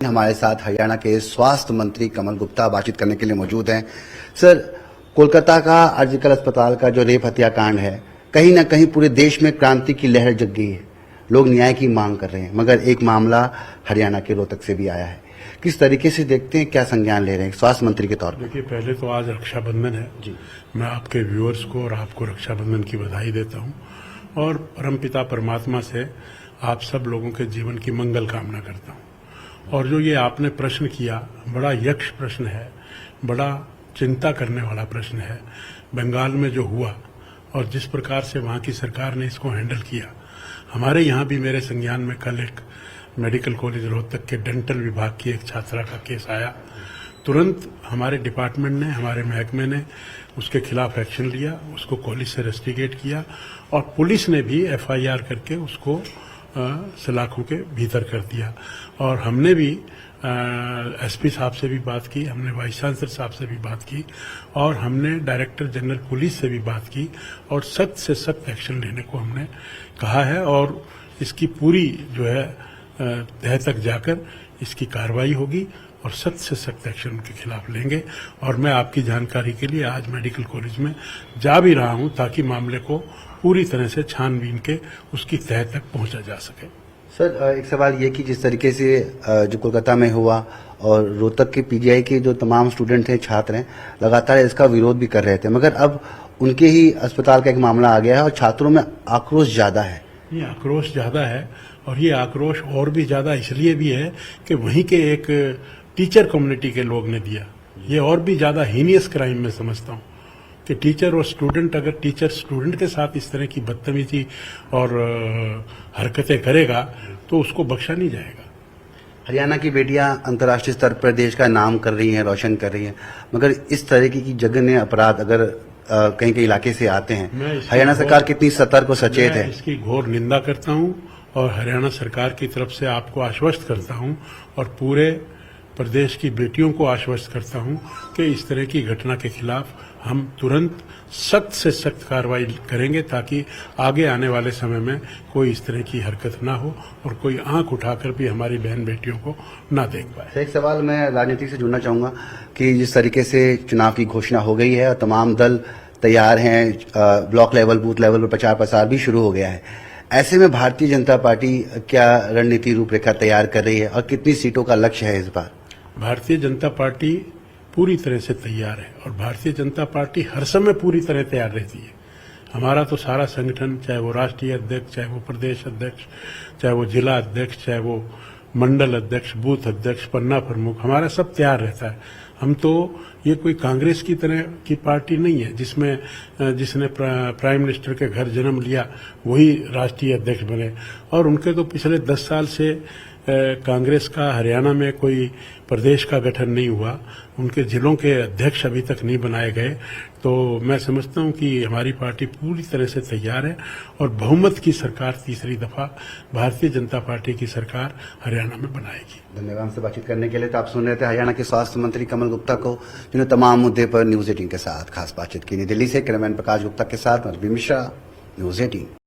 हमारे साथ हरियाणा के स्वास्थ्य मंत्री कमल गुप्ता बातचीत करने के लिए मौजूद हैं। सर, कोलकाता का आरजीकर अस्पताल का जो रेप हत्याकांड है, कहीं ना कहीं पूरे देश में क्रांति की लहर जग गई है। लोग न्याय की मांग कर रहे हैं, मगर एक मामला हरियाणा के रोहतक से भी आया है। किस तरीके से देखते हैं, क्या संज्ञान ले रहे हैं स्वास्थ्य मंत्री के तौर पर? देखिए, पहले तो आज रक्षाबंधन है जी। मैं आपके व्यूअर्स को और आपको रक्षाबंधन की बधाई देता हूं और परमपिता परमात्मा से आप सब लोगों के जीवन की मंगल कामना करता हूं। और जो ये आपने प्रश्न किया, बड़ा यक्ष प्रश्न है, बड़ा चिंता करने वाला प्रश्न है। बंगाल में जो हुआ और जिस प्रकार से वहां की सरकार ने इसको हैंडल किया, हमारे यहाँ भी मेरे संज्ञान में कल एक मेडिकल कॉलेज रोहतक के डेंटल विभाग की एक छात्रा का केस आया। तुरंत हमारे डिपार्टमेंट ने, हमारे महकमे ने उसके खिलाफ एक्शन लिया, उसको कॉलेज से रेस्टिगेट किया और पुलिस ने भी एफआईआर करके उसको सलाखों के भीतर कर दिया। और हमने भी एसपी साहब से भी बात की, हमने वाइस चांसलर साहब से भी बात की और हमने डायरेक्टर जनरल पुलिस से भी बात की और सख्त से सख्त एक्शन लेने को हमने कहा है। और इसकी पूरी जो है तह तक जाकर इसकी कार्रवाई होगी और सख्त से सख्त एक्शन उनके खिलाफ लेंगे। और मैं आपकी जानकारी के लिए आज मेडिकल कॉलेज में जा भी रहा हूं ताकि मामले को पूरी तरह से छानबीन के उसकी तह तक पहुंचा जा सके। सर, एक सवाल ये कि जिस तरीके से जो कोलकाता में हुआ और रोहतक के पीजीआई के जो तमाम स्टूडेंट हैं, छात्र हैं, लगातार इसका विरोध भी कर रहे थे, मगर अब उनके ही अस्पताल का एक मामला आ गया है और छात्रों में आक्रोश ज्यादा है। ये आक्रोश ज्यादा है और ये आक्रोश और भी ज्यादा इसलिए भी है कि वहीं के एक टीचर कम्युनिटी के लोग ने दिया। ये और भी ज्यादा हीनियस क्राइम में समझता हूँ कि टीचर और स्टूडेंट, अगर टीचर स्टूडेंट के साथ इस तरह की बदतमीजी और हरकतें करेगा तो उसको बख्शा नहीं जाएगा। हरियाणा की बेटियां अंतर्राष्ट्रीय स्तर पर देश का नाम कर रही हैं, रोशन कर रही हैं, मगर इस तरह की जघन्य अपराध अगर कहीं कहीं इलाके से आते हैं, हरियाणा सरकार कितनी सतर्क और सचेत है? इसकी घोर निंदा करता हूं और हरियाणा सरकार की तरफ से आपको आश्वस्त करता हूं और पूरे प्रदेश की बेटियों को आश्वस्त करता हूं कि इस तरह की घटना के खिलाफ हम तुरंत सख्त से सख्त कार्रवाई करेंगे ताकि आगे आने वाले समय में कोई इस तरह की हरकत ना हो और कोई आंख उठाकर भी हमारी बहन बेटियों को ना देख पाए। एक सवाल मैं राजनीति से जुड़ना चाहूंगा कि जिस तरीके से चुनाव की घोषणा हो गई है और तमाम दल तैयार हैं, ब्लॉक लेवल, बूथ लेवल पर प्रचार प्रसार भी शुरू हो गया है, ऐसे में भारतीय जनता पार्टी क्या रणनीति रूपरेखा तैयार कर रही है और कितनी सीटों का लक्ष्य है इस बार? भारतीय जनता पार्टी पूरी तरह से तैयार है और भारतीय जनता पार्टी हर समय पूरी तरह तैयार रहती है। हमारा तो सारा संगठन, चाहे वो राष्ट्रीय अध्यक्ष, चाहे वो प्रदेश अध्यक्ष, चाहे वो जिला अध्यक्ष, चाहे वो मंडल अध्यक्ष, बूथ अध्यक्ष, पन्ना प्रमुख, हमारा सब तैयार रहता है। हम तो ये कोई कांग्रेस की तरह की पार्टी नहीं है जिसने प्राइम मिनिस्टर के घर जन्म लिया वही राष्ट्रीय अध्यक्ष बने। और उनके तो पिछले 10 साल से कांग्रेस का हरियाणा में कोई प्रदेश का गठन नहीं हुआ, उनके जिलों के अध्यक्ष अभी तक नहीं बनाए गए। तो मैं समझता हूं कि हमारी पार्टी पूरी तरह से तैयार है और बहुमत की सरकार तीसरी दफा भारतीय जनता पार्टी की सरकार हरियाणा में बनाएगी। धन्यवाद हमसे बातचीत करने के लिए। तो आप सुन रहे थे हरियाणा के स्वास्थ्य मंत्री कमल गुप्ता को, जिन्होंने तमाम मुद्दे पर न्यूज 18 के साथ खास बातचीत की। दिल्ली से कैमरामैन प्रकाश गुप्ता के साथ मैं रवि मिश्रा, न्यूज 18।